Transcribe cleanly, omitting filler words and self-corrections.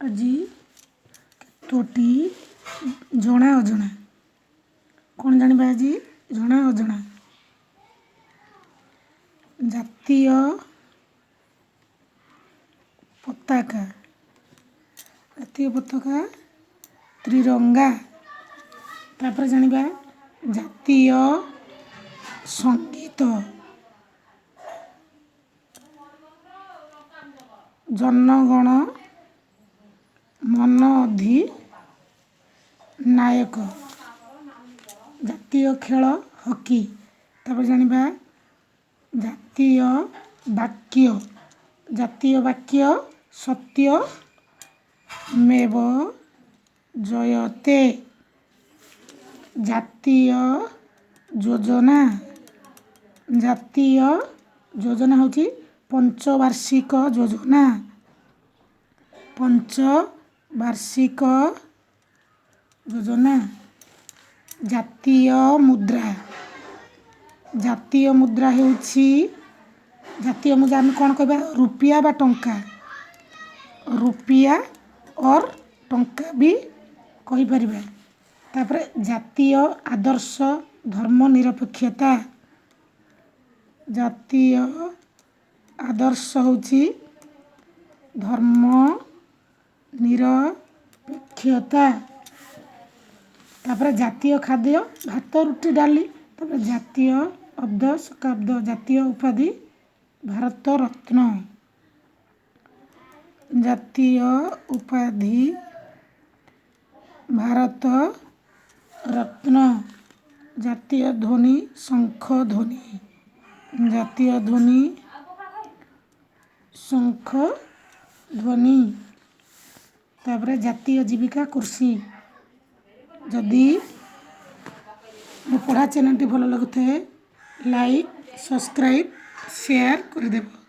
ଆଜି କେତୋଟି ଜଣା ଅଜଣା କ'ଣ ଜାଣିବା ଆଜି ଜଣା ଅଜଣା ଜାତୀୟ ପତାକା ତ୍ରିରଙ୍ଗା। ତାପରେ ଜାଣିବା ଜାତୀୟ ସଙ୍ଗୀତ ଜନଗଣ ମନ ଅଧିନାୟକ। ଜାତୀୟ ଖେଳ ହକି। ତାପରେ ଜାଣିବା ଜାତୀୟ ବାକ୍ୟ ସତ୍ୟମେବ ଜୟତେ। ଜାତୀୟ ଯୋଜନା ହେଉଛି ପଞ୍ଚବାର୍ଷିକ ଯୋଜନା। ଜାତୀୟ ମୁଦ୍ରା ହେଉଛି ଆମେ କ'ଣ କହିବା ରୁପିଆ ବା ଟଙ୍କା। ରୁପିଆ ଅର୍ ଟଙ୍କା ବି କହିପାରିବା। ତାପରେ ଜାତୀୟ ଆଦର୍ଶ ଧର୍ମନିରପେକ୍ଷତା। ଜାତୀୟ ଆଦର୍ଶ ହେଉଛି ଧର୍ମ ନିରପେକ୍ଷତା। ତାପରେ ଜାତୀୟ ଖାଦ୍ୟ ଭାତ ରୁଟି ଡାଲି। ତାପରେ ଜାତୀୟ ଶକାବ୍ଦ ଜାତୀୟ ଉପାଧି ଭାରତ ରତ୍ନ। ଜାତୀୟ ଉପାଧି ଭାରତ ରତ୍ନ। ଜାତୀୟ ଧ୍ୱନି ଶଙ୍ଖ ଧ୍ୱନି। ଜାତୀୟ ଧ୍ୱନି ଶଙ୍ଖ ଧ୍ୱନି। ତାପରେ ଜାତୀୟ ଜୀବିକା କୃଷି। ଯଦି ମୋ ପଢ଼ା ଚ୍ୟାନେଲ୍ଟି ଭଲ ଲାଗୁଥାଏ ଲାଇକ୍ ସବସ୍କ୍ରାଇବ୍ ସେୟାର କରିଦେବ।